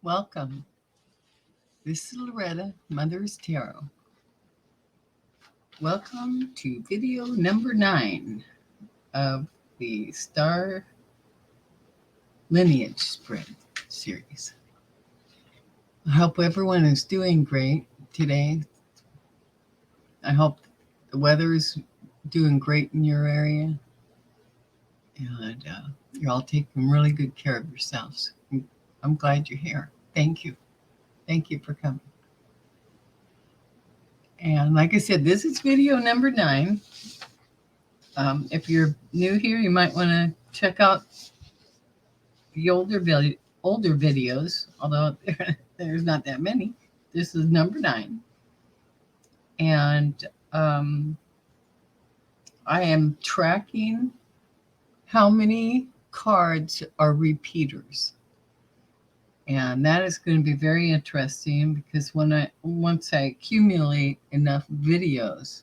Welcome. This is Loretta, Mother's Tarot. Welcome to video number 9 of the Star Lineage spread series. I hope everyone is doing great today. I hope the weather is doing great in your area. And you're all taking really good care of yourselves. I'm glad you're here. Thank you. Thank you for coming. And like I said, this is video number 9. If you're new here, you might want to check out the older videos, although there's not that many. This is number 9. And I am tracking how many cards are repeaters. And that is going to be very interesting because once I accumulate enough videos,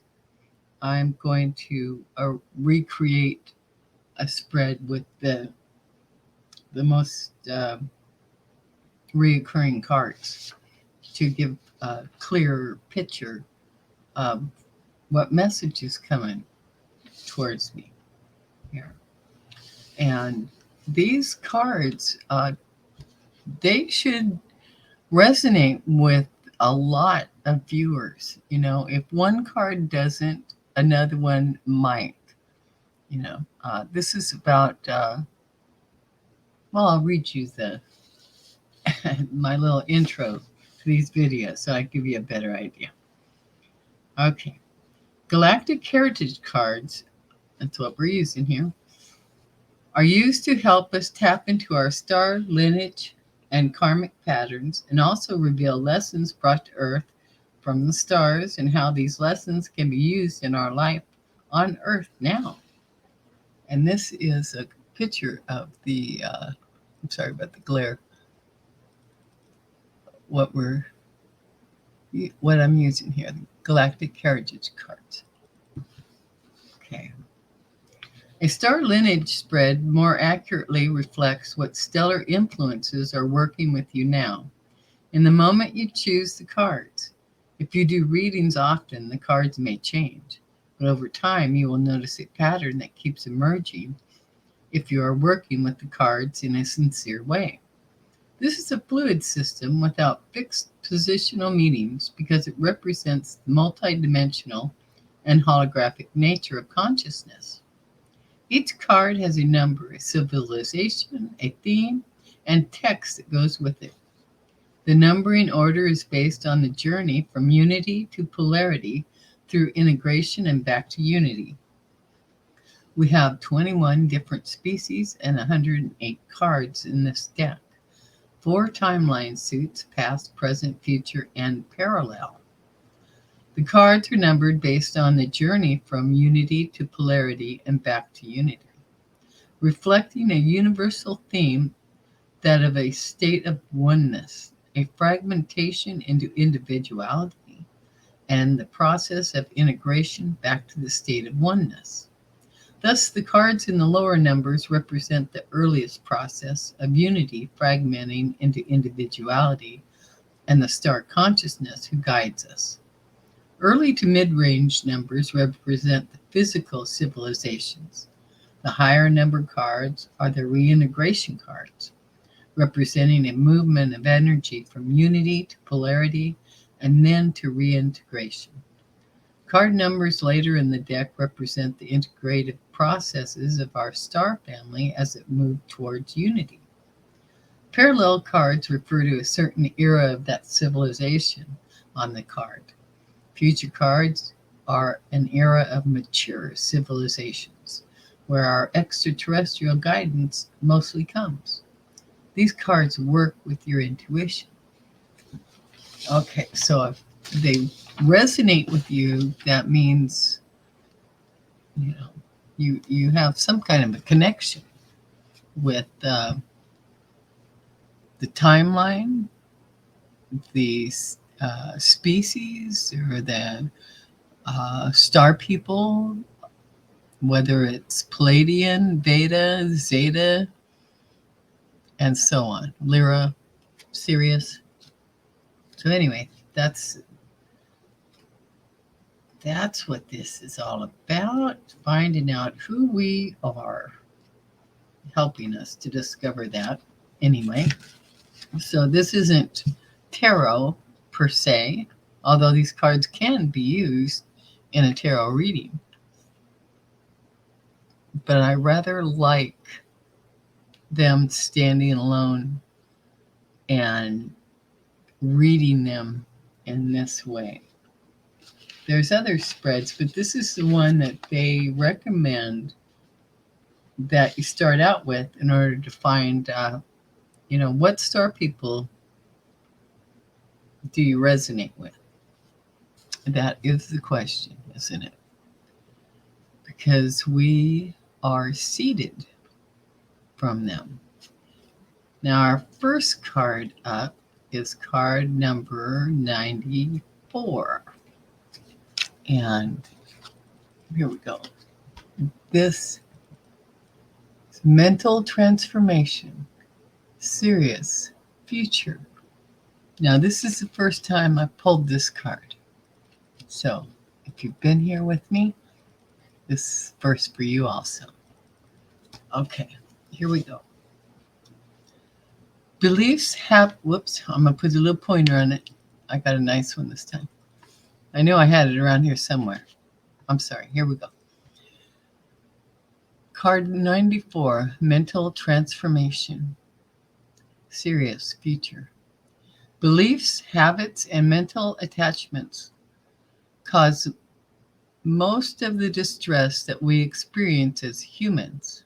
I'm going to recreate a spread with the most reoccurring cards to give a clearer picture of what message is coming towards me here. And these cards, they should resonate with a lot of viewers. You know, if one card doesn't, another one might. You know, this is about, I'll read you my little intro to these videos so I give you a better idea. Okay. Galactic Heritage Cards, that's what we're using here, are used to help us tap into our star lineage and karmic patterns, and also reveal lessons brought to Earth from the stars and how these lessons can be used in our life on Earth now. And this is a picture of the, I'm sorry about the glare, what I'm using here, the Galactic Heritage Cards. Okay. A star lineage spread more accurately reflects what stellar influences are working with you now, in the moment you choose the cards. If you do readings often, the cards may change, but over time you will notice a pattern that keeps emerging if you are working with the cards in a sincere way. This is a fluid system without fixed positional meanings because it represents the multidimensional and holographic nature of consciousness. Each card has a number, a civilization, a theme, and text that goes with it. The numbering order is based on the journey from unity to polarity through integration and back to unity. We have 21 different species and 108 cards in this deck. 4 timeline suits, past, present, future, and parallel. The cards are numbered based on the journey from unity to polarity and back to unity, reflecting a universal theme, that of a state of oneness, a fragmentation into individuality, and the process of integration back to the state of oneness. Thus, the cards in the lower numbers represent the earliest process of unity fragmenting into individuality and the star consciousness who guides us. Early to mid-range numbers represent the physical civilizations. The higher number cards are the reintegration cards, representing a movement of energy from unity to polarity and then to reintegration. Card numbers later in the deck represent the integrative processes of our star family as it moved towards unity. Parallel cards refer to a certain era of that civilization on the card. Future cards are an era of mature civilizations, where our extraterrestrial guidance mostly comes. These cards work with your intuition. Okay, so if they resonate with you, that means, you have some kind of a connection with the timeline, the species, or the star people, whether it's Palladian, Beta, Zeta, and so on, Lyra, Sirius. So anyway, that's what this is all about, finding out who we are, helping us to discover that. Anyway, so this isn't tarot per se, although these cards can be used in a tarot reading. But I rather like them standing alone and reading them in this way. There's other spreads, but this is the one that they recommend that you start out with in order to find, what star people do you resonate with? That is the question, isn't it? Because we are seeded from them. Now, our first card up is card number 94. And here we go. This is mental transformation, serious future. Now, this is the first time I pulled this card. So, if you've been here with me, this is first for you also. Okay, here we go. Beliefs have, I'm going to put a little pointer on it. I got a nice one this time. I know I had it around here somewhere. I'm sorry, here we go. Card 94, mental transformation, serious future. Beliefs, habits, and mental attachments cause most of the distress that we experience as humans.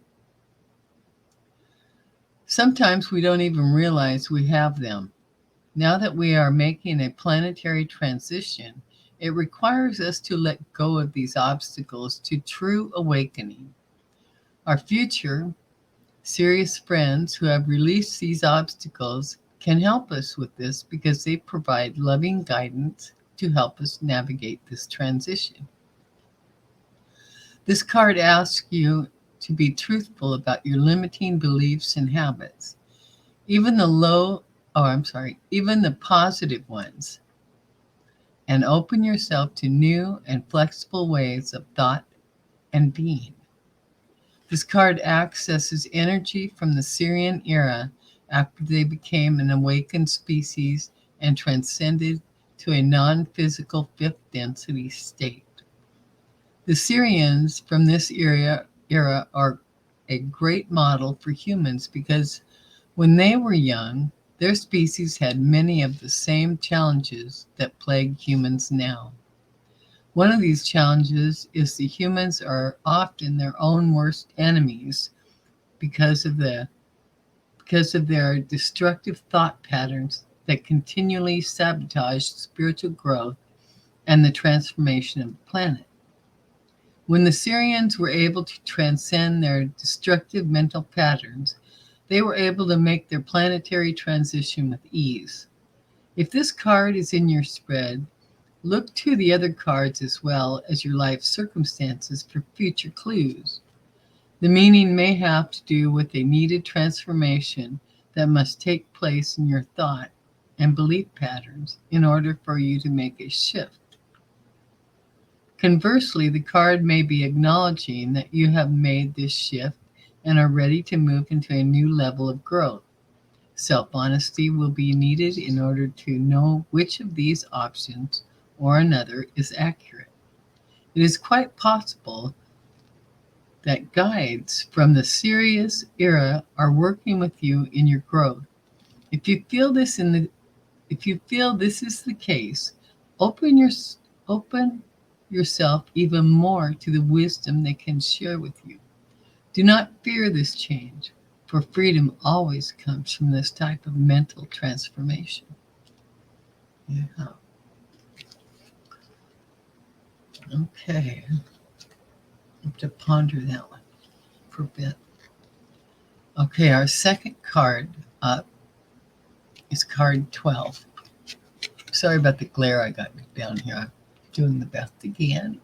Sometimes we don't even realize we have them. Now that we are making a planetary transition, it requires us to let go of these obstacles to true awakening. Our future, serious friends who have released these obstacles can help us with this because they provide loving guidance to help us navigate this transition. This card asks you to be truthful about your limiting beliefs and habits, even the positive ones, and open yourself to new and flexible ways of thought and being. This card accesses energy from the Sirian era after they became an awakened species and transcended to a non-physical fifth density state. The Sirians from this era are a great model for humans because when they were young, their species had many of the same challenges that plague humans now. One of these challenges is the humans are often their own worst enemies because of their destructive thought patterns that continually sabotage spiritual growth and the transformation of the planet. When the Sirians were able to transcend their destructive mental patterns, they were able to make their planetary transition with ease. If this card is in your spread, look to the other cards as well as your life circumstances for future clues. The meaning may have to do with a needed transformation that must take place in your thought and belief patterns in order for you to make a shift. Conversely, the card may be acknowledging that you have made this shift and are ready to move into a new level of growth. Self-honesty will be needed in order to know which of these options or another is accurate. It is quite possible that guides from the Sirius era are working with you in your growth. If you feel this is the case, open yourself even more to the wisdom they can share with you. Do not fear this change, for freedom always comes from this type of mental transformation. Yeah. Okay. I have to ponder that one for a bit. Okay, our second card up is card 12. Sorry about the glare I got down here. I'm doing the best again.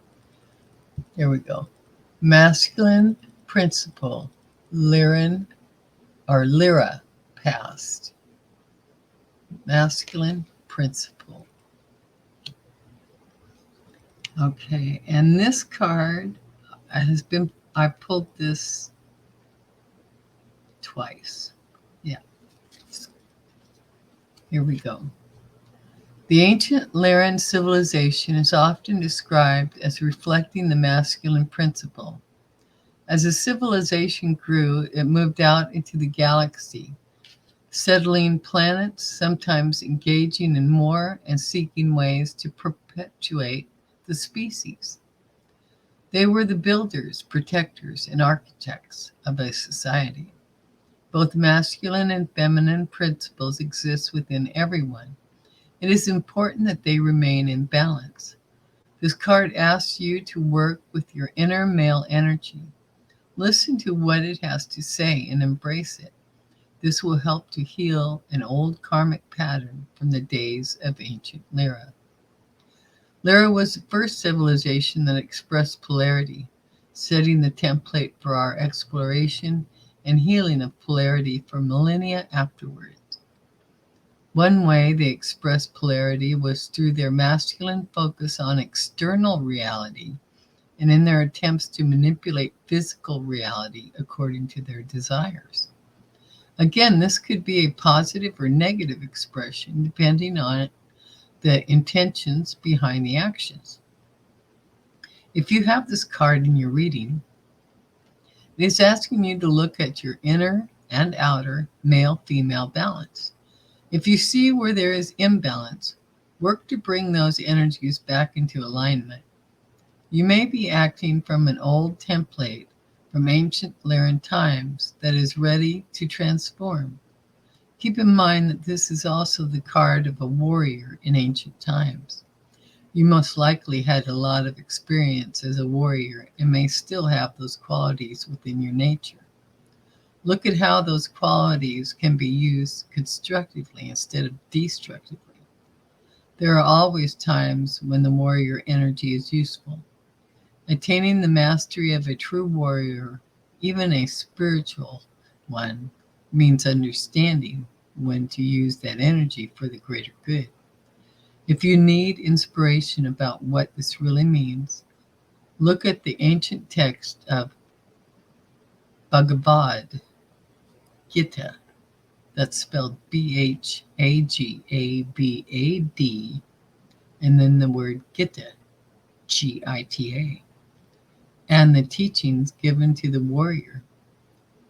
Here we go. Masculine principle, Lyra past. masculine principle. Okay, and this card I pulled this twice. Yeah, here we go. The ancient Lyran civilization is often described as reflecting the masculine principle. As the civilization grew, it moved out into the galaxy, settling planets, sometimes engaging in war and seeking ways to perpetuate the species. They were the builders, protectors, and architects of a society. Both masculine and feminine principles exist within everyone. It is important that they remain in balance. This card asks you to work with your inner male energy. Listen to what it has to say and embrace it. This will help to heal an old karmic pattern from the days of ancient Lyra. Lyra was the first civilization that expressed polarity, setting the template for our exploration and healing of polarity for millennia afterwards. One way they expressed polarity was through their masculine focus on external reality and in their attempts to manipulate physical reality according to their desires. Again, this could be a positive or negative expression depending on the intentions behind the actions. If you have this card in your reading, it is asking you to look at your inner and outer male-female balance. If you see where there is imbalance, work to bring those energies back into alignment. You may be acting from an old template from ancient Lyran times that is ready to transform. Keep in mind that this is also the card of a warrior in ancient times. You most likely had a lot of experience as a warrior and may still have those qualities within your nature. Look at how those qualities can be used constructively instead of destructively. There are always times when the warrior energy is useful. Attaining the mastery of a true warrior, even a spiritual one, means understanding when to use that energy for the greater good. If you need inspiration about what this really means, look at the ancient text of Bhagavad Gita. That's spelled Bhagavad, and then the word Gita, Gita, and the teachings given to the warrior,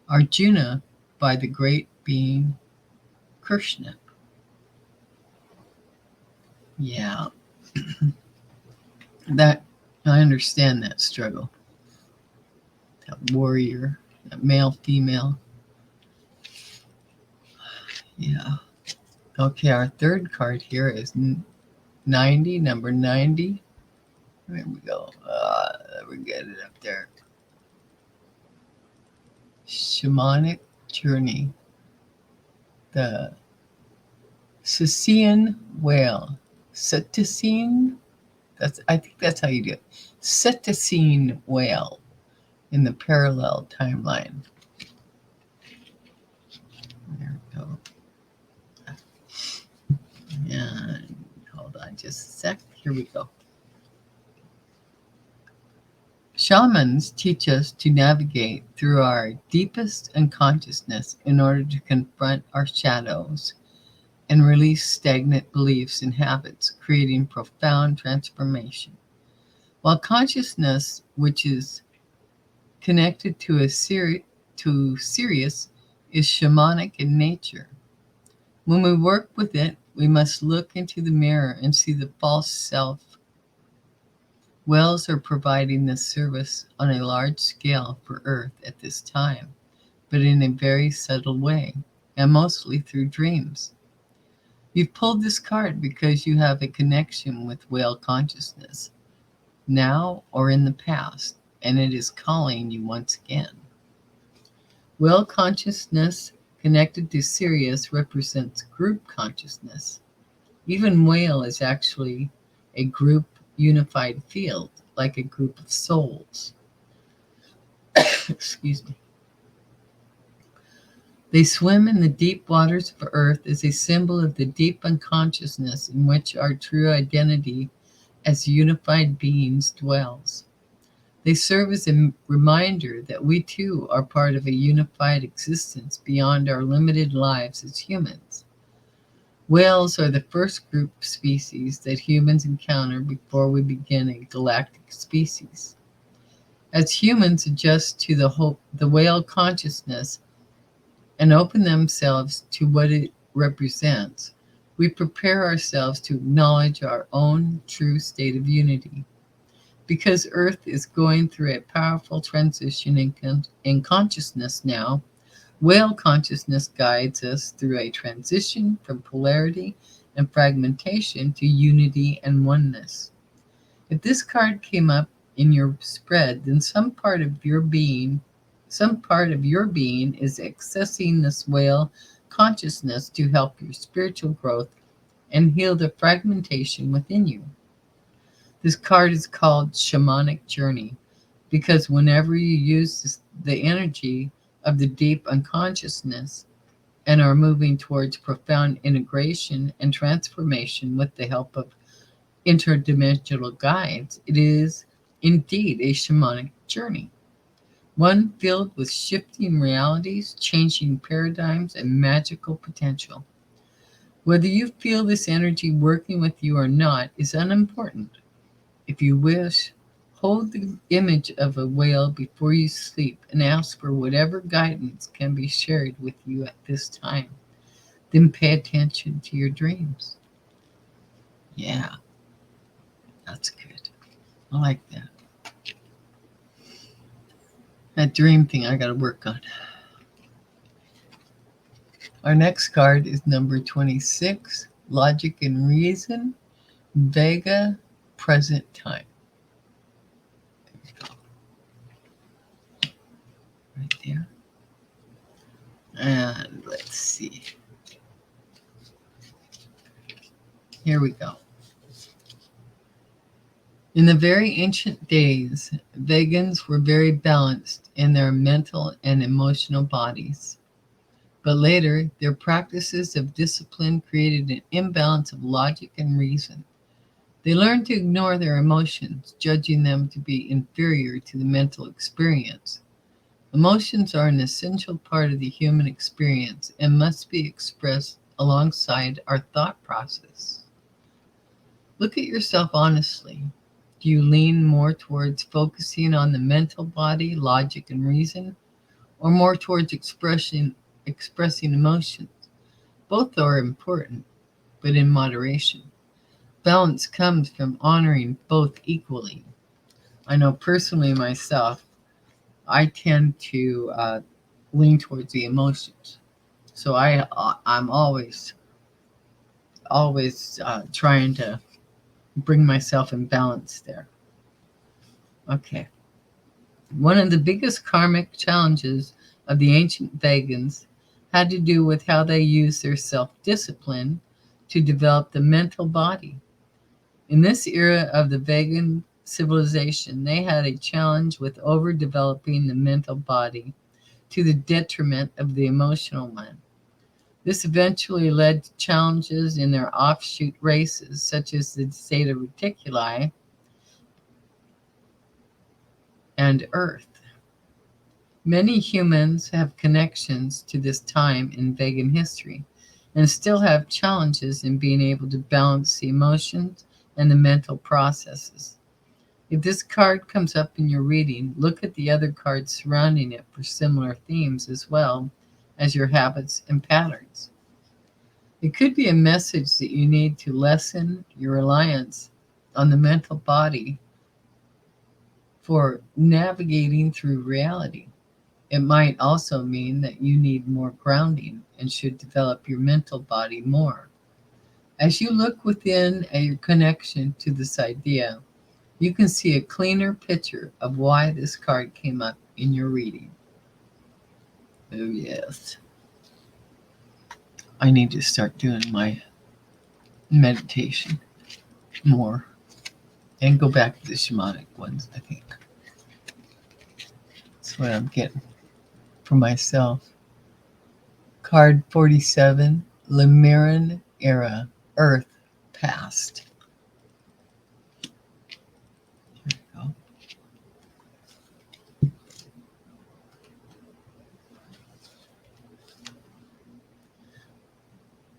Arjuna, by the great being Krishna. Yeah, that I understand that struggle. That warrior, that male, female. Yeah. Okay, our third card here is 90, number 90. There we go. We get it up there. Shamanic journey. The Cetacean whale. Cetacean? I think that's how you do it. Cetacean whale in the parallel timeline. There we go. And hold on just a sec. Here we go. Shamans teach us to navigate through our deepest unconsciousness in order to confront our shadows and release stagnant beliefs and habits, creating profound transformation. While consciousness, which is connected to Sirius, is shamanic in nature. When we work with it, we must look into the mirror and see the false self. Whales are providing this service on a large scale for Earth at this time, but in a very subtle way, and mostly through dreams. You've pulled this card because you have a connection with whale consciousness, now or in the past, and it is calling you once again. Whale consciousness connected to Sirius represents group consciousness. Even whale is actually a group unified field, like a group of souls. Excuse me. They swim in the deep waters of Earth as a symbol of the deep unconsciousness in which our true identity as unified beings dwells. They serve as a reminder that we too are part of a unified existence beyond our limited lives as humans. Whales are the first group of species that humans encounter before we begin a galactic species. As humans adjust to the whale consciousness and open themselves to what it represents, we prepare ourselves to acknowledge our own true state of unity. Because Earth is going through a powerful transition in consciousness now, whale consciousness guides us through a transition from polarity and fragmentation to unity and oneness. If this card came up in your spread, then some part of your being is accessing this whale consciousness to help your spiritual growth and heal the fragmentation within you. This card is called Shamanic Journey because whenever you use the energy of the deep unconsciousness and are moving towards profound integration and transformation with the help of interdimensional guides, it is indeed a shamanic journey, one filled with shifting realities, changing paradigms, and magical potential. Whether you feel this energy working with you or not is unimportant. If you wish, hold the image of a whale before you sleep and ask for whatever guidance can be shared with you at this time. Then pay attention to your dreams. Yeah, that's good. I like that. That dream thing I got to work on. Our next card is number 26, Logic and Reason, Vega, Present Time. Right there. And let's see. Here we go. In the very ancient days, Vegans were very balanced in their mental and emotional bodies. But later, their practices of discipline created an imbalance of logic and reason. They learned to ignore their emotions, judging them to be inferior to the mental experience. Emotions are an essential part of the human experience and must be expressed alongside our thought process. Look at yourself honestly. Do you lean more towards focusing on the mental body, logic, and reason, or more towards expressing emotions? Both are important, but in moderation. Balance comes from honoring both equally. I know personally myself, I tend to lean towards the emotions. So I'm always trying to bring myself in balance there. Okay. One of the biggest karmic challenges of the ancient Vegans had to do with how they used their self-discipline to develop the mental body. In this era of the Vegan civilization, they had a challenge with overdeveloping the mental body to the detriment of the emotional one. This eventually led to challenges in their offshoot races, such as the Zeta Reticuli and Earth. Many humans have connections to this time in Vegan history and still have challenges in being able to balance the emotions and the mental processes. If this card comes up in your reading, look at the other cards surrounding it for similar themes as well as your habits and patterns. It could be a message that you need to lessen your reliance on the mental body for navigating through reality. It might also mean that you need more grounding and should develop your mental body more. As you look within at your connection to this idea, you can see a cleaner picture of why this card came up in your reading. Oh, yes. I need to start doing my meditation more and go back to the shamanic ones, I think. That's what I'm getting for myself. Card 47, Lemurian Era, Earth Past. There we go.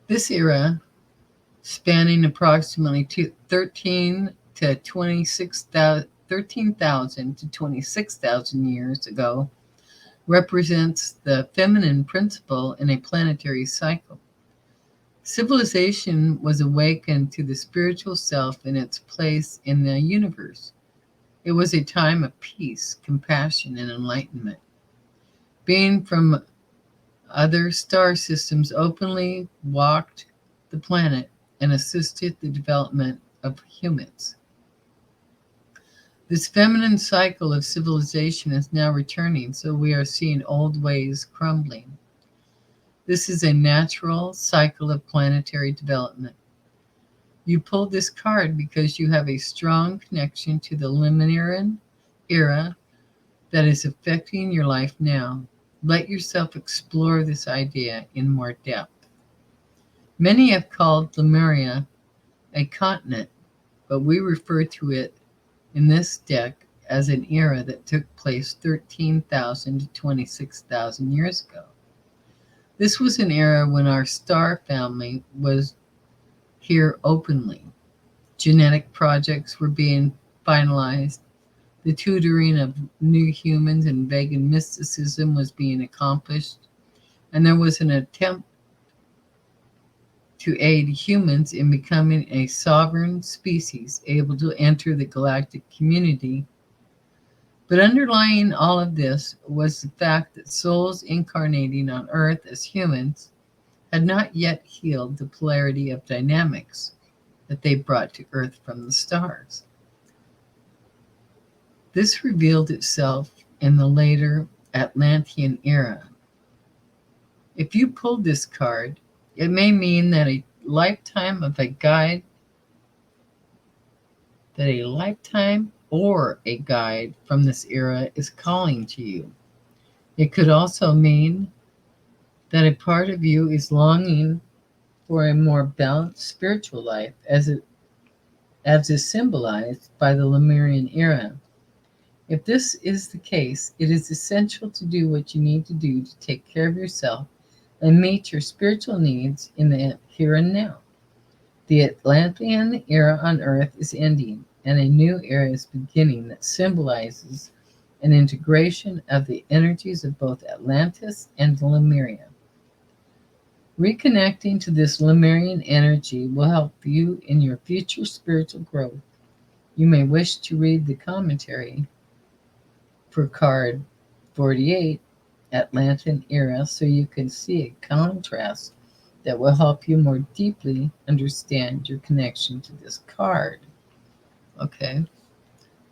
This era, spanning approximately 13,000 to 26,000 years ago, represents the feminine principle in a planetary cycle. Civilization was awakened to the spiritual self and its place in the universe. It was a time of peace, compassion, and enlightenment. Being from other star systems openly walked the planet and assisted the development of humans. This feminine cycle of civilization is now returning, so we are seeing old ways crumbling. This is a natural cycle of planetary development. You pulled this card because you have a strong connection to the Lemurian era that is affecting your life now. Let yourself explore this idea in more depth. Many have called Lemuria a continent, but we refer to it in this deck as an era that took place 13,000 to 26,000 years ago. This was an era when our star family was here openly. Genetic projects were being finalized. The tutoring of new humans and vegan mysticism was being accomplished. And there was an attempt to aid humans in becoming a sovereign species able to enter the galactic community. But underlying all of this was the fact that souls incarnating on Earth as humans had not yet healed the polarity of dynamics that they brought to Earth from the stars. This revealed itself in the later Atlantean era. If you pulled this card, it may mean that a lifetime or a guide from this era is calling to you. It could also mean that a part of you is longing for a more balanced spiritual life, as is symbolized by the Lemurian era. If this is the case, it is essential to do what you need to do to take care of yourself and meet your spiritual needs in the here and now. The Atlantean era on Earth is ending, and a new era is beginning that symbolizes an integration of the energies of both Atlantis and Lemuria. Reconnecting to this Lemurian energy will help you in your future spiritual growth. You may wish to read the commentary for card 48, Atlantean era, so you can see a contrast that will help you more deeply understand your connection to this card. Okay,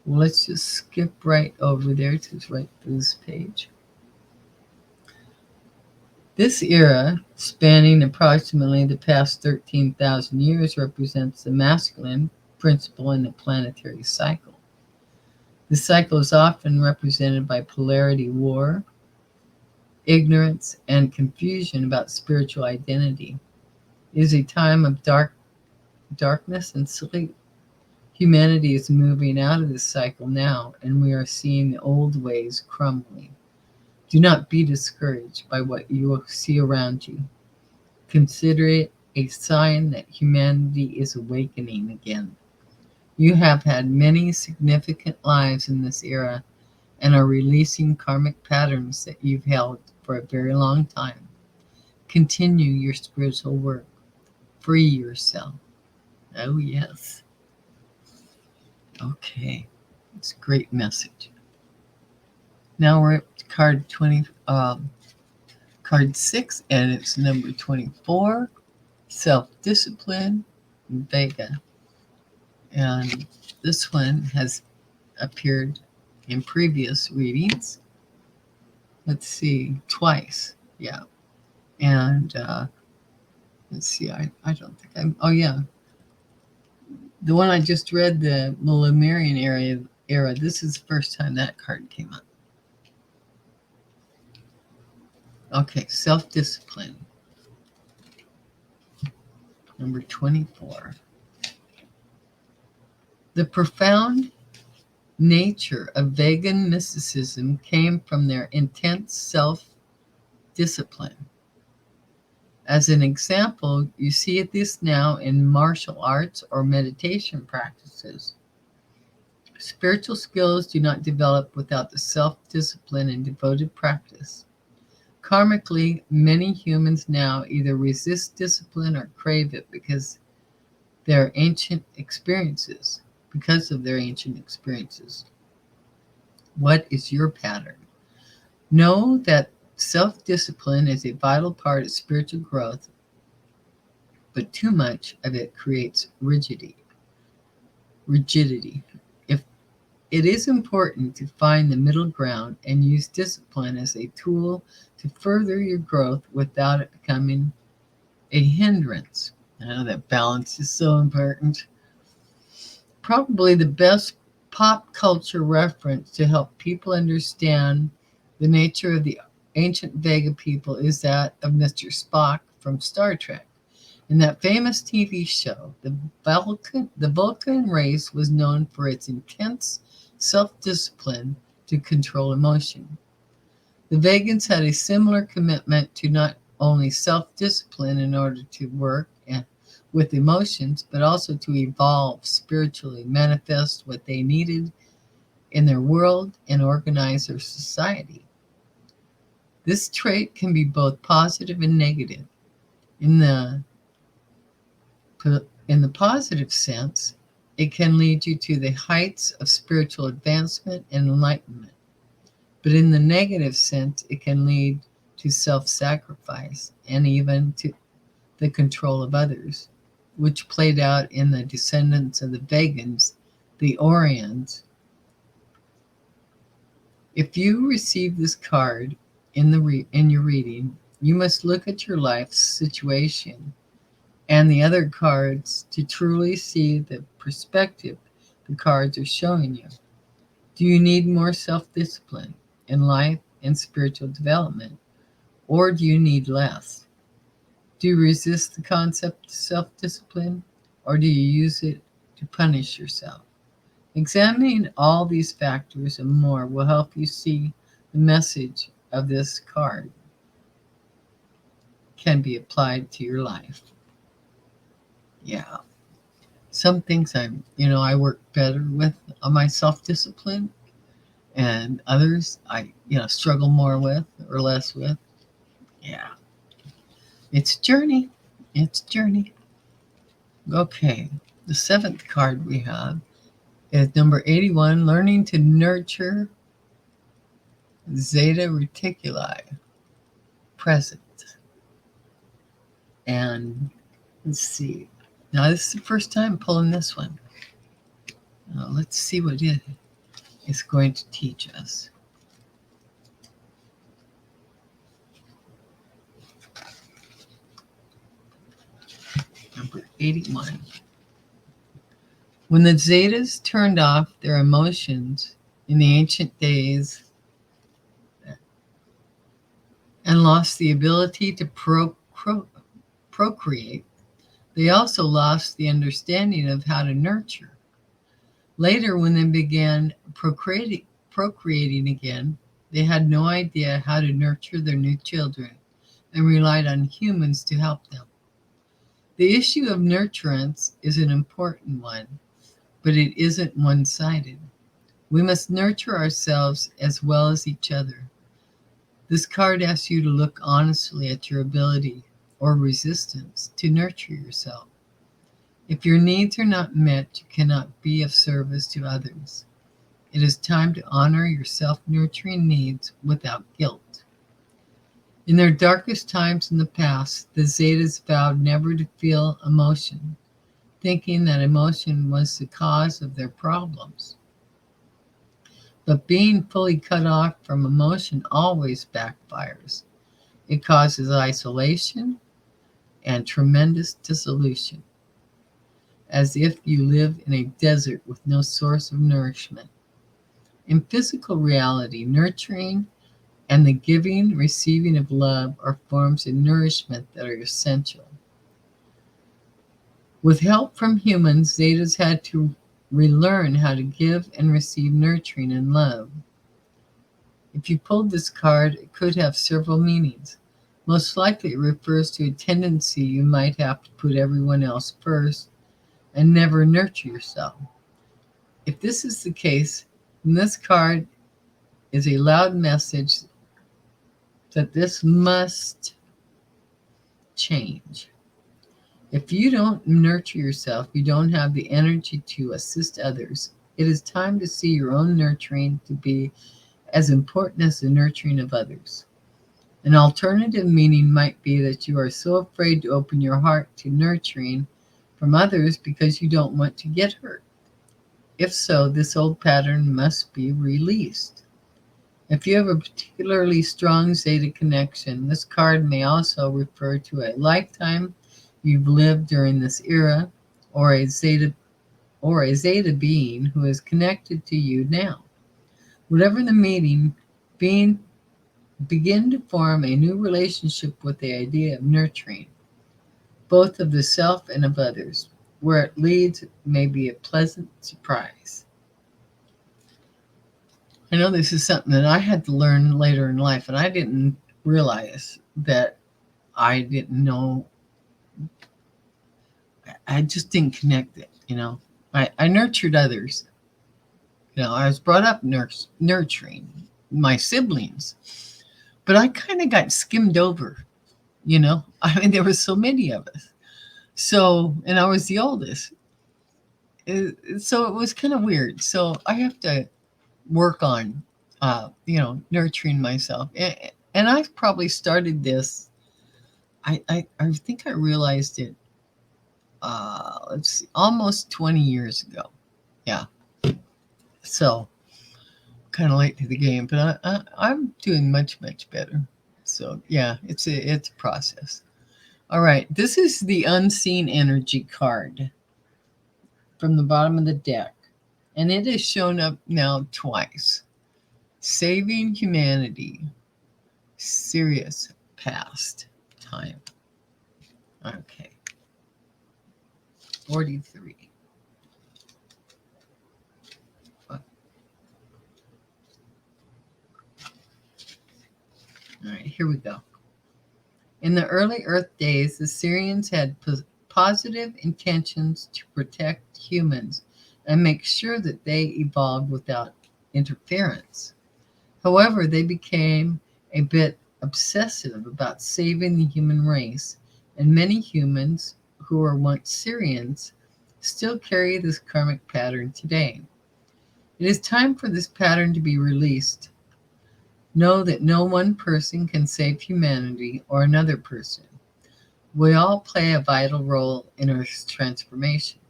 well, let's just skip right over there to right through this page. This era, spanning approximately the past 13,000 years, represents the masculine principle in the planetary cycle. The cycle is often represented by polarity war, ignorance, and confusion about spiritual identity. It is a time of darkness and sleep. Humanity is moving out of this cycle now, and we are seeing the old ways crumbling. Do not be discouraged by what you see around you. Consider it a sign that humanity is awakening again. You have had many significant lives in this era and are releasing karmic patterns that you've held for a very long time. Continue your spiritual work. Free yourself. Oh, yes. Okay. It's a great message. Now we're at card 6, and it's number 24, Self-Discipline, Vega. And this one has appeared in previous readings. Let's see, twice. Yeah. And let's see, I don't think oh yeah. The one I just read, the Lemurian era, this is the first time that card came up. Okay, self-discipline. Number 24. The profound nature of vegan mysticism came from their intense self-discipline. As an example, you see this now in martial arts or meditation practices. Spiritual skills do not develop without the self-discipline and devoted practice. Karmically, many humans now either resist discipline or crave it because of their ancient experiences. What is your pattern? Know that self-discipline is a vital part of spiritual growth, but too much of it creates rigidity. If it is important to find the middle ground and use discipline as a tool to further your growth without it becoming a hindrance. I know that balance is so important. Probably the best pop culture reference to help people understand the nature of the ancient Vega people is that of Mr. Spock from Star Trek. In that famous TV show, the Vulcan race was known for its intense self-discipline to control emotion. The Vegans had a similar commitment to not only self-discipline in order to work with emotions, but also to evolve spiritually, manifest what they needed in their world, and organize their society. This trait can be both positive and negative. In the positive sense, it can lead you to the heights of spiritual advancement and enlightenment. But in the negative sense, it can lead to self-sacrifice and even to the control of others, which played out in the descendants of the Vegans, the Orions. If you receive this card in your reading, you must look at your life situation and the other cards to truly see the perspective the cards are showing you. Do you need more self-discipline in life and spiritual development, or do you need less? Do you resist the concept of self-discipline, or do you use it to punish yourself? Examining all these factors and more will help you see the message of this card can be applied to your life. Yeah. Some things I work better with on my self-discipline, and others I struggle more with or less with. Yeah. It's a journey. Okay. The seventh card we have is number 81, learning to nurture Zeta Reticuli, present. And let's see. Now, this is the first time pulling this one. Let's see what it is going to teach us. Number 81. When the Zetas turned off their emotions in the ancient days and lost the ability to procreate, they also lost the understanding of how to nurture. Later, when they began procreating again, they had no idea how to nurture their new children and relied on humans to help them. The issue of nurturance is an important one, but it isn't one-sided. We must nurture ourselves as well as each other. This card asks you to look honestly at your ability or resistance to nurture yourself. If your needs are not met, you cannot be of service to others. It is time to honor your self-nurturing needs without guilt. In their darkest times in the past, the Zetas vowed never to feel emotion, thinking that emotion was the cause of their problems. But being fully cut off from emotion always backfires. It causes isolation and tremendous dissolution, as if you live in a desert with no source of nourishment. In physical reality, nurturing and the giving, receiving of love are forms of nourishment that are essential. With help from humans, Zetas had to relearn how to give and receive nurturing and love. If you pulled this card, it could have several meanings. Most likely, it refers to a tendency you might have to put everyone else first and never nurture yourself. If this is the case, then this card is a loud message that this must change. If you don't nurture yourself, you don't have the energy to assist others. It is time to see your own nurturing to be as important as the nurturing of others. An alternative meaning might be that you are so afraid to open your heart to nurturing from others because you don't want to get hurt. If so, this old pattern must be released. If you have a particularly strong Zeta connection, this card may also refer to a lifetime you've lived during this era, or a Zeta being who is connected to you now. Whatever the meaning, begin to form a new relationship with the idea of nurturing, both of the self and of others. Where it leads may be a pleasant surprise. I know this is something that I had to learn later in life, and I didn't realize that I didn't know. I just didn't connect it, I nurtured others. I was brought up nurturing my siblings, but I kind of got skimmed over, I mean, there were so many of us. So, and I was the oldest. So it was kind of weird. So I have to work on, nurturing myself. And I probably started this, I think I realized it, let's see, almost 20 years ago. Yeah. So kind of late to the game, but I'm doing much, much better. So yeah, it's a process. All right, this is the Unseen Energy card from the bottom of the deck, and it has shown up now twice. Saving humanity, serious past time. Okay, 43. All right, here we go. In the early Earth days, the Syrians had positive intentions to protect humans and make sure that they evolved without interference. However, they became a bit obsessive about saving the human race, and many humans who were once Syrians still carry this karmic pattern today. It is time for this pattern to be released. Know that no one person can save humanity or another person. We all play a vital role in Earth's transformation.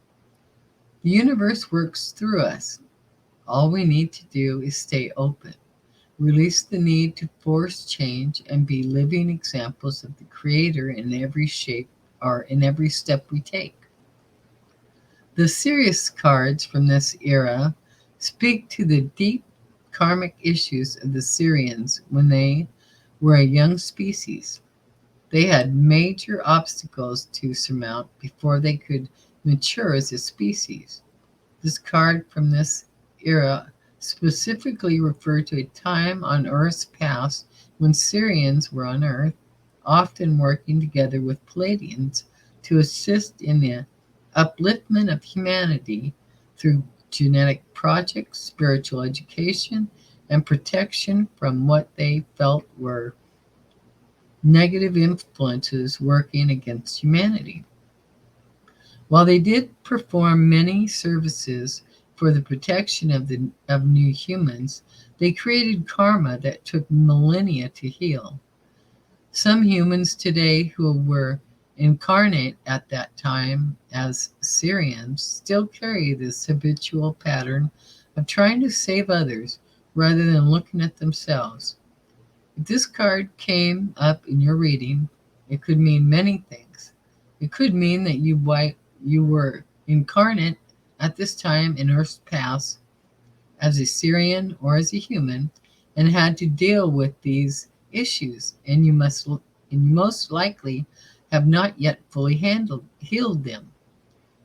The universe works through us. All we need to do is stay open, release the need to force change, and be living examples of the Creator in every shape or in every step we take. The Sirius cards from this era speak to the deep karmic issues of the Syrians when they were a young species. They had major obstacles to surmount before they could mature as a species. This card from this era specifically referred to a time on Earth's past when Syrians were on Earth, often working together with Palladians to assist in the upliftment of humanity through genetic projects, spiritual education, and protection from what they felt were negative influences working against humanity. While they did perform many services for the protection of new humans, they created karma that took millennia to heal. Some humans today who were incarnate at that time as Syrians still carry this habitual pattern of trying to save others rather than looking at themselves. If this card came up in your reading, it could mean many things. It could mean that you were incarnate at this time in Earth's past as a Syrian or as a human, and had to deal with these issues, and you most likely have not yet fully healed them.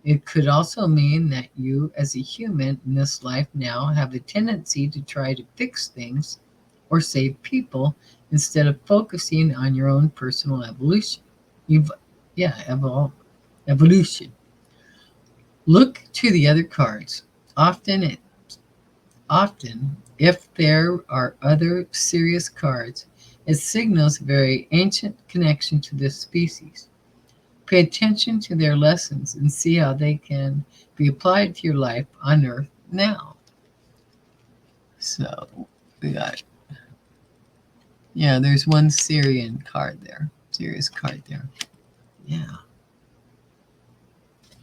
It could also mean that you, as a human in this life now, have a tendency to try to fix things or save people instead of focusing on your own personal evolution. You've, yeah, evolution. Look to the other cards. Often, if there are other serious cards, it signals a very ancient connection to this species. Pay attention to their lessons and see how they can be applied to your life on Earth now. So we got, yeah, there's one Syrian card there, serious card there. Yeah.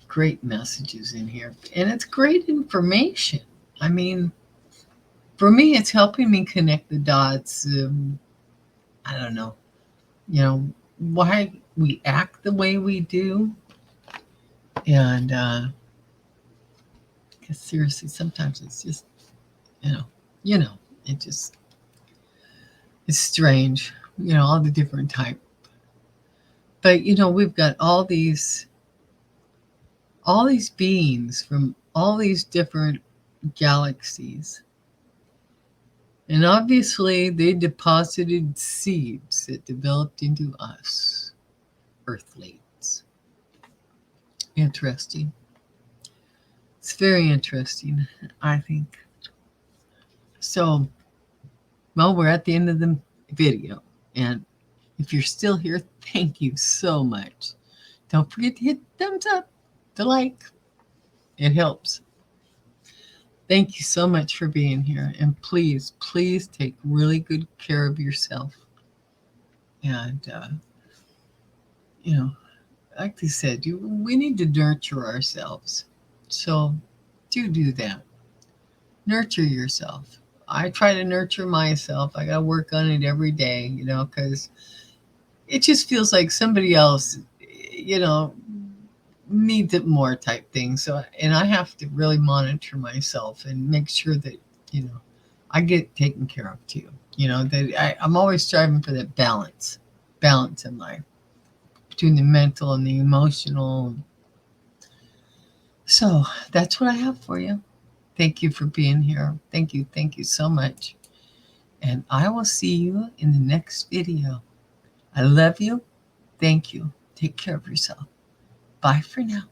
Great messages in here. And it's great information. I mean, for me, it's helping me connect the dots. I don't know, why we act the way we do. And because seriously, sometimes it's just, you know, it just, it's strange, all the different type. But, we've got all these beings from all these different galaxies. And obviously, they deposited seeds that developed into us, Earthlings. Interesting. It's very interesting, I think. So, well, we're at the end of the video. And if you're still here, thank you so much. Don't forget to hit thumbs up, the like. It helps. Thank you so much for being here. And please, please take really good care of yourself. And, like I said, we need to nurture ourselves. So do that. Nurture yourself. I try to nurture myself. I got to work on it every day, because it just feels like somebody else, needs it more type thing. So, and I have to really monitor myself and make sure that, I get taken care of too. That I'm always striving for that balance in life between the mental and the emotional. So that's what I have for you. Thank you for being here. Thank you so much. And I will see you in the next video. I love you. Thank you. Take care of yourself. Bye for now.